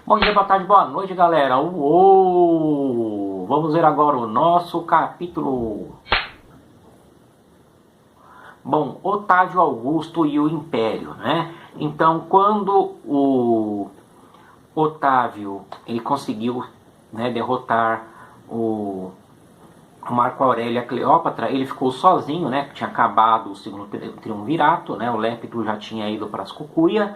Bom dia, boa tarde, boa noite, galera. Uou! Vamos ver agora o nosso capítulo. Bom, Otávio Augusto e o Império, né? Então, quando o Otávio ele conseguiu, né, derrotar o Marco Aurélio e a Cleópatra, ele ficou sozinho, né? Tinha acabado o segundo triunvirato, né? O Lépido já tinha ido para as Cucuia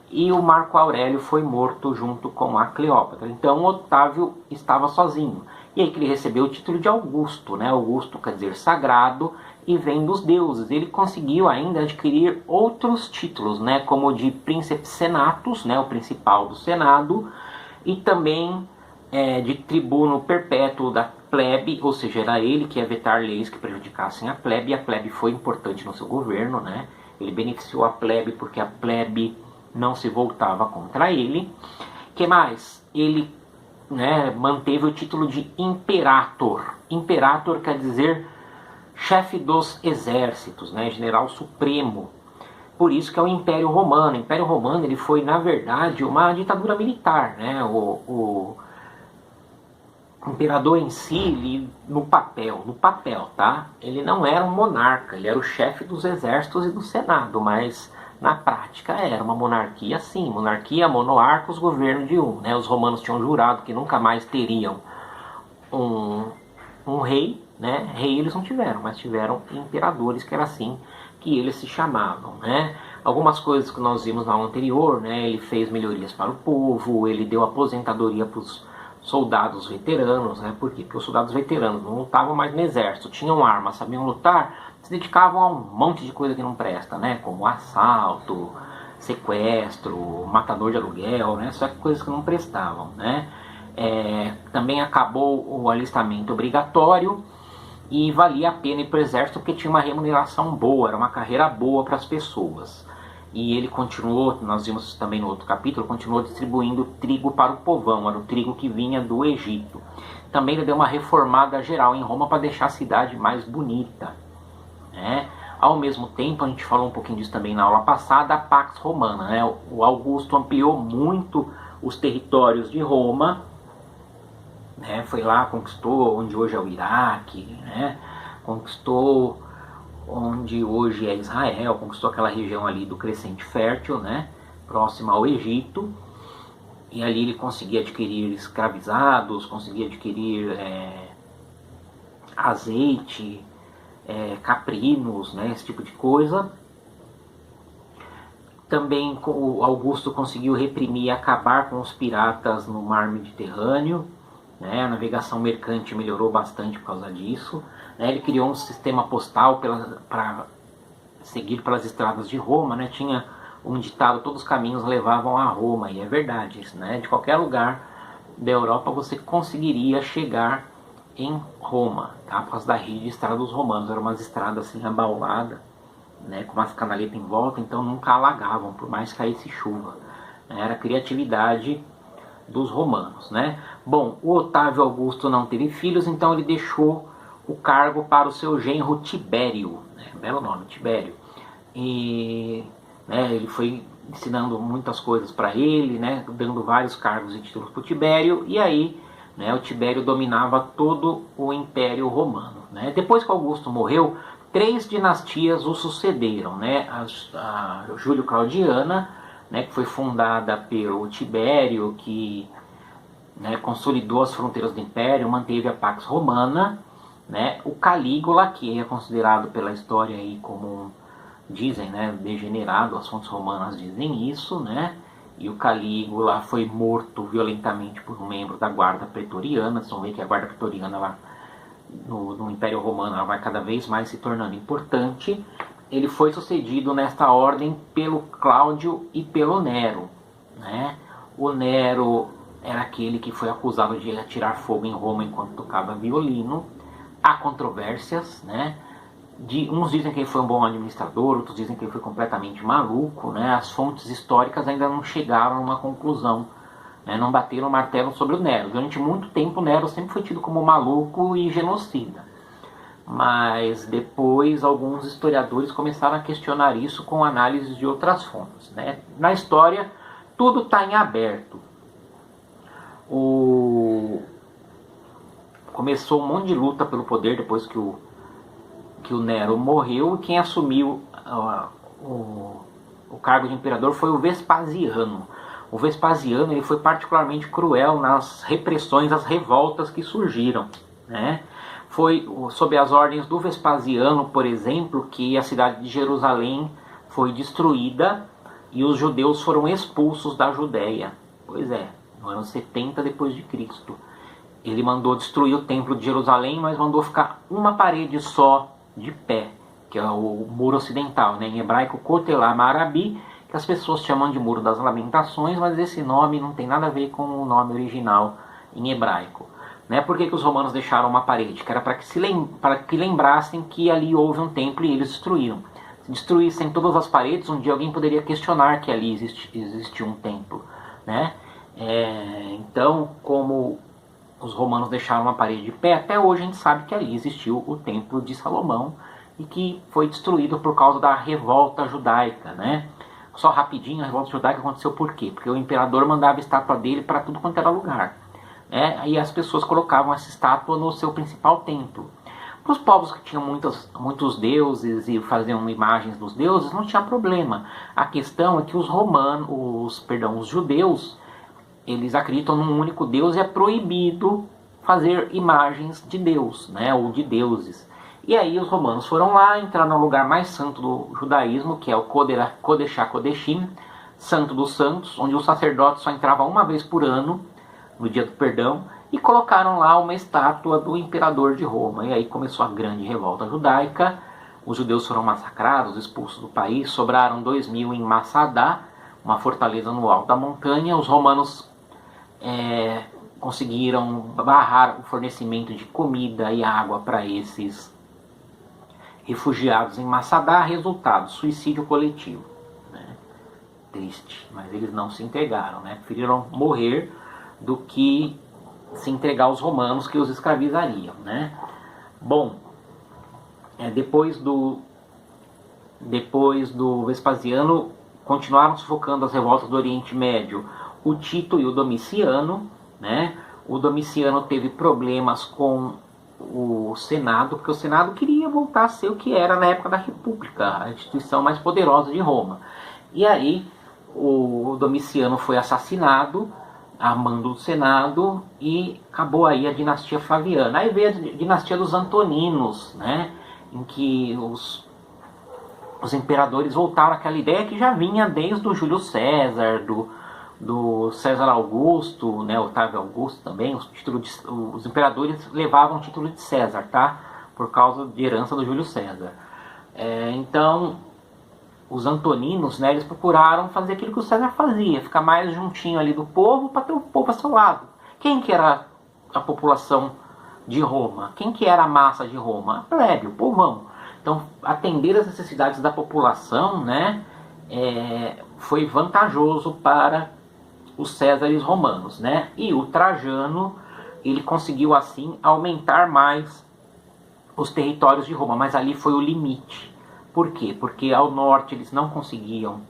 e o Marco Aurélio foi morto junto com a Cleópatra. Então Otávio estava sozinho. E aí que ele recebeu o título de Augusto, né? Augusto quer dizer sagrado e vem dos deuses. Ele conseguiu ainda adquirir outros títulos, né? Como o de Príncipe Senatus, né? O principal do Senado, e também de tribuno perpétuo da plebe, ou seja, era ele que ia vetar leis que prejudicassem a plebe, e a plebe foi importante no seu governo, né? Ele beneficiou a plebe porque a plebe não se voltava contra ele. Que mais? Ele, né, manteve o título de Imperator. Imperator quer dizer chefe dos exércitos, né, general supremo. Por isso que é o Império Romano. O Império Romano ele foi, na verdade, uma ditadura militar, né? O imperador em si, ele, no papel, tá? Ele não era um monarca, ele era o chefe dos exércitos e do senado, mas na prática era uma monarquia, sim, monarquia, monarcos, governo de um, né? Os romanos tinham jurado que nunca mais teriam um rei, né? Rei eles não tiveram, mas tiveram imperadores, que era assim que eles se chamavam, né? Algumas coisas que nós vimos na aula anterior, né? Ele fez melhorias para o povo, ele deu aposentadoria para os soldados veteranos, né? Por quê? Porque os soldados veteranos não lutavam mais no exército, tinham armas, sabiam lutar, se dedicavam a um monte de coisa que não presta, né? Como assalto, sequestro, matador de aluguel, né? Só que coisas que não prestavam, né? Também acabou o alistamento obrigatório e valia a pena ir para o exército porque tinha uma remuneração boa, era uma carreira boa para as pessoas. E ele continuou, nós vimos também no outro capítulo, continuou distribuindo trigo para o povão, era o trigo que vinha do Egito. Também ele deu uma reformada geral em Roma para deixar a cidade mais bonita, né? Ao mesmo tempo, a gente falou um pouquinho disso também na aula passada, a Pax Romana, né? O Augusto ampliou muito os territórios de Roma, né? Foi lá, conquistou onde hoje é o Iraque, né? Conquistou onde hoje é Israel, conquistou aquela região ali do Crescente Fértil, né, próxima ao Egito, e ali ele conseguia adquirir escravizados, conseguia adquirir azeite, caprinos, né, esse tipo de coisa. Também o Augusto conseguiu reprimir e acabar com os piratas no mar Mediterrâneo, né, a navegação mercante melhorou bastante por causa disso. Ele criou um sistema postal para seguir pelas estradas de Roma, né? Tinha um ditado, todos os caminhos levavam a Roma, e é verdade isso, né? De qualquer lugar da Europa você conseguiria chegar em Roma, tá? Por causa da rede de estrada dos romanos, eram umas estradas assim abauladas, né? Com umas canaletas em volta, então nunca alagavam, por mais que caísse chuva, né? Era a criatividade dos romanos, né? Bom, o Otávio Augusto não teve filhos, então ele deixou o cargo para o seu genro Tibério, né? Belo nome, Tibério. E né, ele foi ensinando muitas coisas para ele, né, dando vários cargos e títulos para o Tibério, e aí, né, o Tibério dominava todo o Império Romano, né? Depois que Augusto morreu, 3 dinastias o sucederam, né? A Júlio Claudiana, né, que foi fundada pelo Tibério, que, né, consolidou as fronteiras do Império, manteve a Pax Romana, né? O Calígula, que é considerado pela história aí como, dizem, né, degenerado, as fontes romanas dizem isso, né? E o Calígula foi morto violentamente por um membro da guarda pretoriana. Vocês vão ver que a guarda pretoriana lá no Império Romano ela vai cada vez mais se tornando importante. Ele foi sucedido nesta ordem pelo Cláudio e pelo Nero, né? O Nero era aquele que foi acusado de atirar fogo em Roma enquanto tocava violino. Há controvérsias, né? Uns dizem que ele foi um bom administrador, outros dizem que ele foi completamente maluco, né? As fontes históricas ainda não chegaram a uma conclusão, né? Não bateram o martelo sobre o Nero. Durante muito tempo o Nero sempre foi tido como maluco e genocida. Mas depois alguns historiadores começaram a questionar isso com análise de outras fontes, né? Na história tudo está em aberto. Começou um monte de luta pelo poder depois que o Nero morreu, e quem assumiu o cargo de imperador foi o Vespasiano. O Vespasiano ele foi particularmente cruel nas repressões, as revoltas que surgiram, né? Foi sob as ordens do Vespasiano, por exemplo, que a cidade de Jerusalém foi destruída e os judeus foram expulsos da Judéia. Pois é, no ano 70 depois de Cristo. Ele mandou destruir o templo de Jerusalém, mas mandou ficar uma parede só de pé, que é o muro ocidental, né? Em hebraico, Kotel HaMarabi, que as pessoas chamam de Muro das Lamentações, mas esse nome não tem nada a ver com o nome original em hebraico. Né? Por que os romanos deixaram uma parede? Que era para que lembrassem que ali houve um templo e eles destruíram. Se destruíssem todas as paredes, um dia alguém poderia questionar que ali existiu um templo. Né? Então, como os romanos deixaram uma parede de pé, até hoje a gente sabe que ali existiu o templo de Salomão e que foi destruído por causa da revolta judaica, né? Só rapidinho, a revolta judaica aconteceu por quê? Porque o imperador mandava a estátua dele para tudo quanto era lugar. Aí as pessoas colocavam essa estátua no seu principal templo. Para os povos que tinham muitos deuses e faziam imagens dos deuses, não tinha problema. A questão é que os judeus, eles acreditam num único Deus e é proibido fazer imagens de Deus, né, ou de deuses. E aí os romanos foram lá, entraram no lugar mais santo do judaísmo, que é o Kodesh HaKodeshim, Santo dos Santos, onde o sacerdote só entrava uma vez por ano, no dia do perdão, e colocaram lá uma estátua do imperador de Roma. E aí começou a grande revolta judaica, os judeus foram massacrados, expulsos do país, sobraram 2.000 em Massadá, uma fortaleza no alto da montanha. Os romanos conseguiram barrar o fornecimento de comida e água para esses refugiados em Massadá. Resultado, suicídio coletivo, né? Triste, mas eles não se entregaram, né? Preferiram morrer do que se entregar aos romanos, que os escravizariam, né? Bom, depois do Vespasiano, continuaram sufocando as revoltas do Oriente Médio o Tito e o Domiciano, né? O Domiciano teve problemas com o Senado, porque o Senado queria voltar a ser o que era na época da República, a instituição mais poderosa de Roma. E aí o Domiciano foi assassinado a mando do Senado e acabou aí a dinastia Flaviana. Aí veio a dinastia dos Antoninos, né? Em que os imperadores voltaram àquela ideia que já vinha desde o Júlio César, do César Augusto, né, Otávio Augusto também. Os imperadores levavam o título de César, tá? Por causa de herança do Júlio César. Então, os antoninos, né, eles procuraram fazer aquilo que o César fazia, ficar mais juntinho ali do povo para ter o povo a seu lado. Quem que era a população de Roma? Quem que era a massa de Roma? A plebe, o povão. Então, atender as necessidades da população, né, foi vantajoso para os Césares romanos, né? E o Trajano, ele conseguiu assim aumentar mais os territórios de Roma, mas ali foi o limite. Por quê? Porque ao norte eles não conseguiam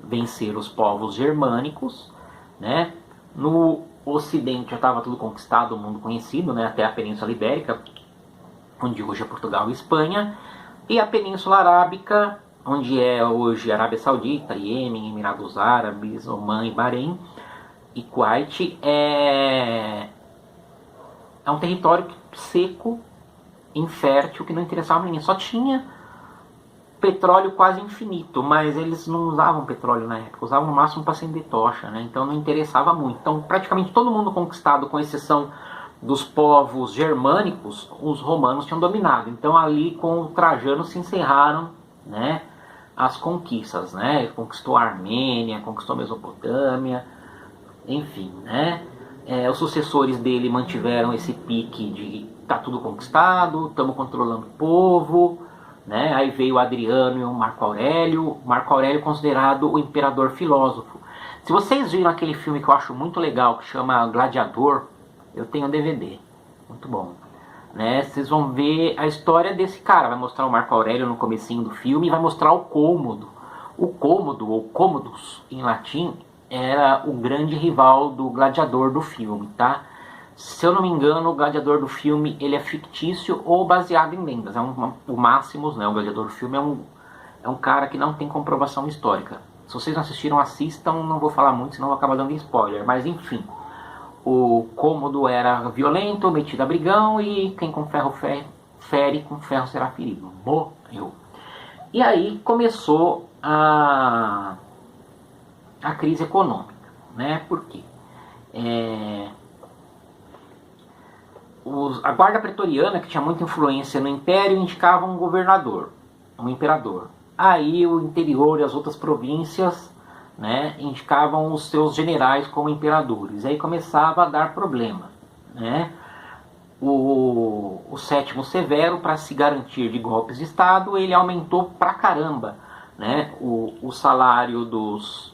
vencer os povos germânicos, né? No ocidente já estava tudo conquistado, o mundo conhecido, né? Até a Península Ibérica, onde hoje é Portugal e Espanha, e a Península Arábica, onde é hoje Arábia Saudita, Iêmen, Emirados Árabes, Omã e Bahrein, e Kuwait, é um território seco, infértil, que não interessava a ninguém. Só tinha petróleo quase infinito, mas eles não usavam petróleo na época, usavam no máximo para acender tocha, né? Então não interessava muito. Então praticamente todo mundo conquistado, com exceção dos povos germânicos, os romanos tinham dominado. Então ali com o Trajano se encerraram, né, as conquistas, né? Ele conquistou a Armênia, conquistou a Mesopotâmia, enfim, né? Os sucessores dele mantiveram esse pique de tá tudo conquistado, estamos controlando o povo, né? Aí veio o Adriano e o Marco Aurélio. Marco Aurélio considerado o imperador filósofo. Se vocês viram aquele filme que eu acho muito legal, que chama Gladiador, eu tenho um DVD, muito bom, né? Vocês vão ver a história desse cara. Vai mostrar o Marco Aurélio no comecinho do filme e vai mostrar o Cômodo. O Cômodo, ou Commodus em latim, era o grande rival do gladiador do filme, tá? Se eu não me engano, o gladiador do filme ele é fictício ou baseado em lendas. O Máximos, né, o gladiador do filme, é um cara que não tem comprovação histórica. Se vocês não assistiram, assistam, não vou falar muito, senão vou acabar dando spoiler. Mas enfim, o Cômodo era violento, metido a brigão, e quem com ferro fere, com ferro será ferido. Morreu. E aí começou a crise econômica, né? Por quê? A guarda pretoriana, que tinha muita influência no império, indicava um governador, um imperador. Aí o interior e as outras províncias, né, indicavam os seus generais como imperadores. Aí começava a dar problema, né? O sétimo Severo, para se garantir de golpes de Estado, ele aumentou pra caramba, né, o salário dos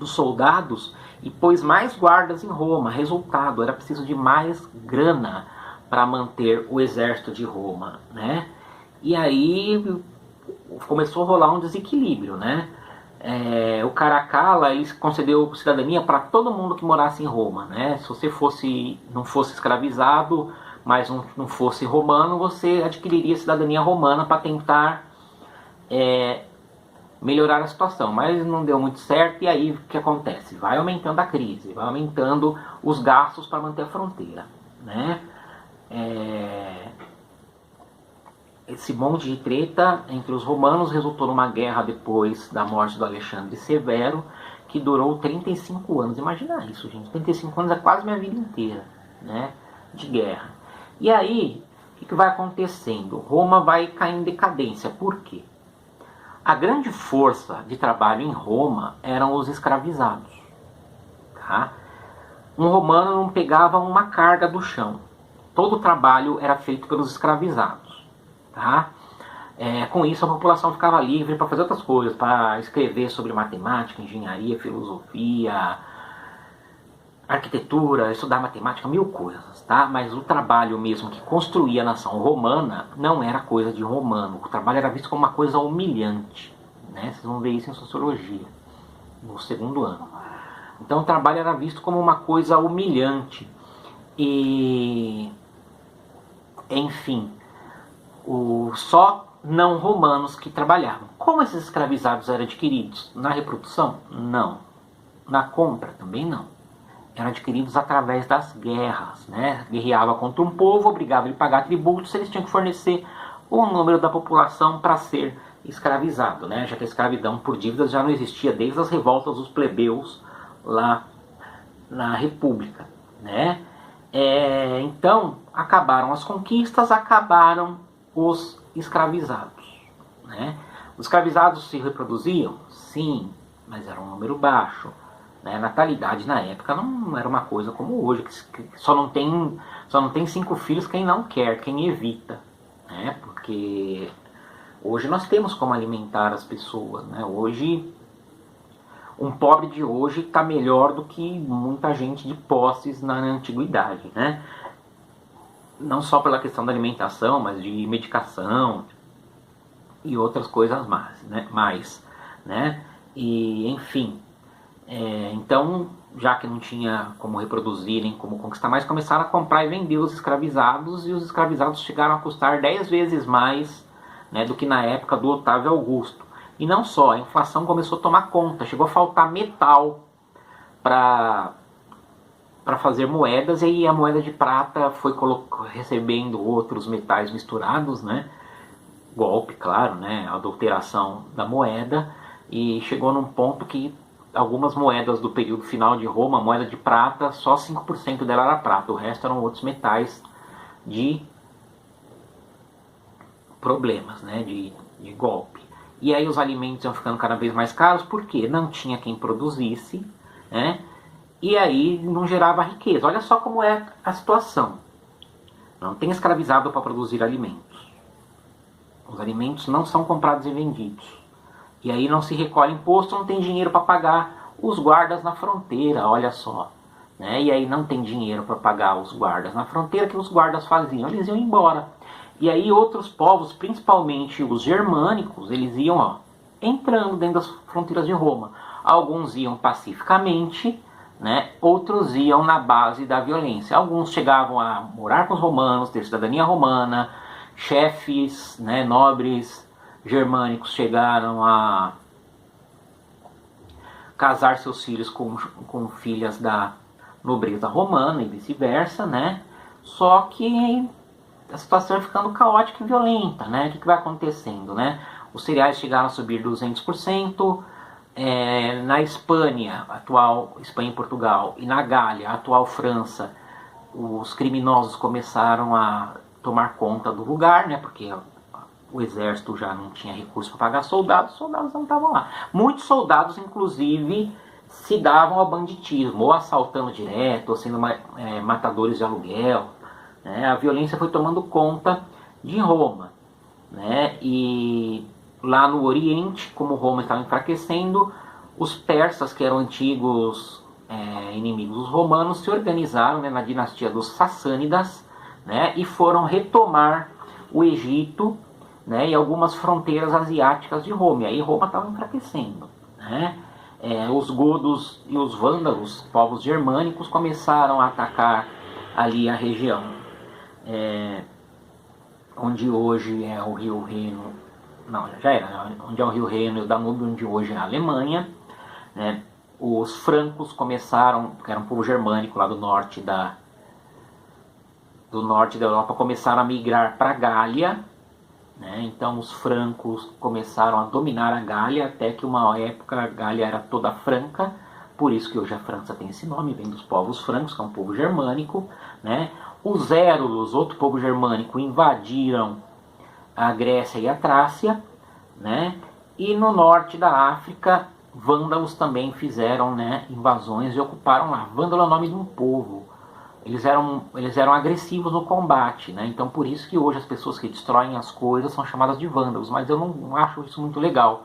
soldados e pôs mais guardas em Roma. Resultado, era preciso de mais grana para manter o exército de Roma, né? E aí começou a rolar um desequilíbrio, né? O Caracalla ele concedeu cidadania para todo mundo que morasse em Roma, né? Se você não fosse escravizado, mas não fosse romano, você adquiriria cidadania romana para tentar melhorar a situação, mas não deu muito certo. E aí o que acontece? Vai aumentando a crise, vai aumentando os gastos para manter a fronteira, né? Esse monte de treta entre os romanos resultou numa guerra depois da morte do Alexandre Severo, que durou 35 anos. Imagina isso, gente. 35 anos é quase minha vida inteira, né, de guerra. E aí, o que vai acontecendo? Roma vai cair em decadência. Por quê? A grande força de trabalho em Roma eram os escravizados. Tá? Um romano não pegava uma carga do chão. Todo o trabalho era feito pelos escravizados. Tá? Com isso a população ficava livre para fazer outras coisas, para escrever sobre matemática, engenharia, filosofia, arquitetura, estudar matemática, mil coisas, tá? Mas o trabalho mesmo que construía a nação romana não era coisa de romano. O trabalho era visto como uma coisa humilhante, né? Vocês vão ver isso em sociologia, no segundo ano. Então o trabalho era visto como uma coisa humilhante. E, enfim, só não romanos que trabalhavam. Como esses escravizados eram adquiridos? Na reprodução? Não. Na compra? Também não. Eram adquiridos através das guerras, né? Guerreava contra um povo, obrigava ele a pagar tributos, eles tinham que fornecer o número da população para ser escravizado, né? Já que a escravidão por dívidas já não existia desde as revoltas dos plebeus lá na República, né? Então, acabaram as conquistas, acabaram os escravizados, né? Os escravizados se reproduziam? Sim, mas era um número baixo, né? A natalidade na época não era uma coisa como hoje, que só não tem 5 filhos quem não quer, quem evita, né? Porque hoje nós temos como alimentar as pessoas, né? Hoje, um pobre de hoje está melhor do que muita gente de posses na antiguidade, né? Não só pela questão da alimentação, mas de medicação e outras coisas mais, né? E, enfim, então, já que não tinha como reproduzir nem como conquistar mais, começaram a comprar e vender os escravizados, e os escravizados chegaram a custar 10 vezes mais, né, do que na época do Otávio Augusto. E não só, a inflação começou a tomar conta, chegou a faltar metal para fazer moedas, e aí a moeda de prata foi recebendo outros metais misturados, né? Golpe, claro, né? Adulteração da moeda, e chegou num ponto que algumas moedas do período final de Roma, a moeda de prata, só 5% dela era prata, o resto eram outros metais de problemas, né? De golpe. E aí os alimentos iam ficando cada vez mais caros, porque não tinha quem produzisse, né? E aí não gerava riqueza. Olha só como é a situação. Não tem escravizado para produzir alimentos. Os alimentos não são comprados e vendidos. E aí não se recolhe imposto, não tem dinheiro para pagar os guardas na fronteira, olha só. Né? E aí não tem dinheiro para pagar os guardas na fronteira, que os guardas faziam? Eles iam embora. E aí outros povos, principalmente os germânicos, eles iam entrando dentro das fronteiras de Roma. Alguns iam pacificamente, né? Outros iam na base da violência. Alguns chegavam a morar com os romanos, ter cidadania romana, chefes, né, nobres germânicos chegaram a casar seus filhos com filhas da nobreza romana e vice-versa, né? Só que a situação é ficando caótica e violenta, né? O que vai acontecendo, né? Os cereais chegaram a subir 200%, na Espanha, atual Espanha e Portugal, e na Gália, atual França, os criminosos começaram a tomar conta do lugar, né? Porque o exército já não tinha recurso para pagar soldados, os soldados não estavam lá. Muitos soldados, inclusive, se davam ao banditismo, ou assaltando direto, ou sendo matadores de aluguel, né? A violência foi tomando conta de Roma, né? E lá no Oriente, como Roma estava enfraquecendo, os persas, que eram antigos inimigos dos romanos, se organizaram, né, na dinastia dos Sassânidas, né, e foram retomar o Egito, né, e algumas fronteiras asiáticas de Roma. E aí Roma estava enfraquecendo, né? Os godos e os vândalos, povos germânicos, começaram a atacar ali a região onde hoje é o rio Reno, não, já era, onde é o rio Reno e o Danúbio, onde hoje é a Alemanha, né? Os francos começaram, que era um povo germânico lá do norte da Europa, começaram a migrar para a Gália, né? Então os francos começaram a dominar a Gália, até que uma época a Gália era toda franca, por isso que hoje a França tem esse nome, vem dos povos francos, que é um povo germânico, né? Os érulos, outro povo germânico, invadiram a Grécia e a Trácia, né? E no norte da África, vândalos também fizeram, né, invasões e ocuparam lá. Vândalo é o nome de um povo. Eles eram agressivos no combate, né? Então por isso que hoje as pessoas que destroem as coisas são chamadas de vândalos, mas eu não acho isso muito legal.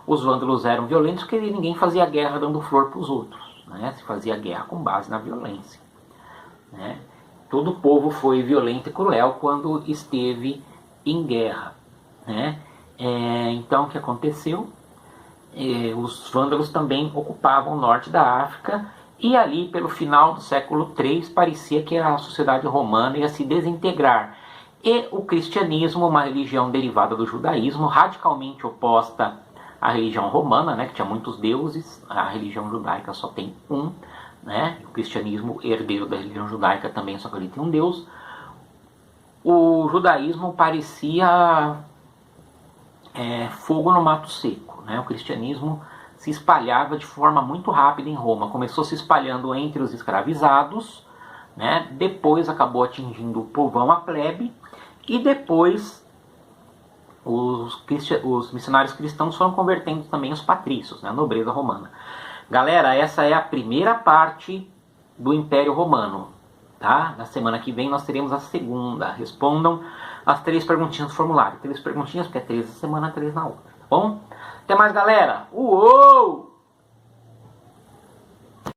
Os vândalos eram violentos porque ninguém fazia guerra dando flor para os outros, né? Se fazia guerra com base na violência, né? Todo povo foi violento e cruel quando esteve em guerra, né? Então o que aconteceu? Os vândalos também ocupavam o norte da África, e ali pelo final do século III parecia que a sociedade romana ia se desintegrar. E o cristianismo, uma religião derivada do judaísmo, radicalmente oposta à religião romana, né, que tinha muitos deuses, a religião judaica só tem um, né? O cristianismo, herdeiro da religião judaica, também só acredita em um Deus. O judaísmo parecia fogo no mato seco, né? O cristianismo se espalhava de forma muito rápida em Roma. Começou se espalhando entre os escravizados, né? Depois acabou atingindo o povão, a plebe, e depois os missionários cristãos foram convertendo também os patrícios, né? A nobreza romana. Galera, essa é a primeira parte do Império Romano, tá? Na semana que vem nós teremos a segunda. Respondam as 3 perguntinhas do formulário. 3 perguntinhas, porque é 3 na semana, 3 na outra, tá bom? Até mais, galera! Uou!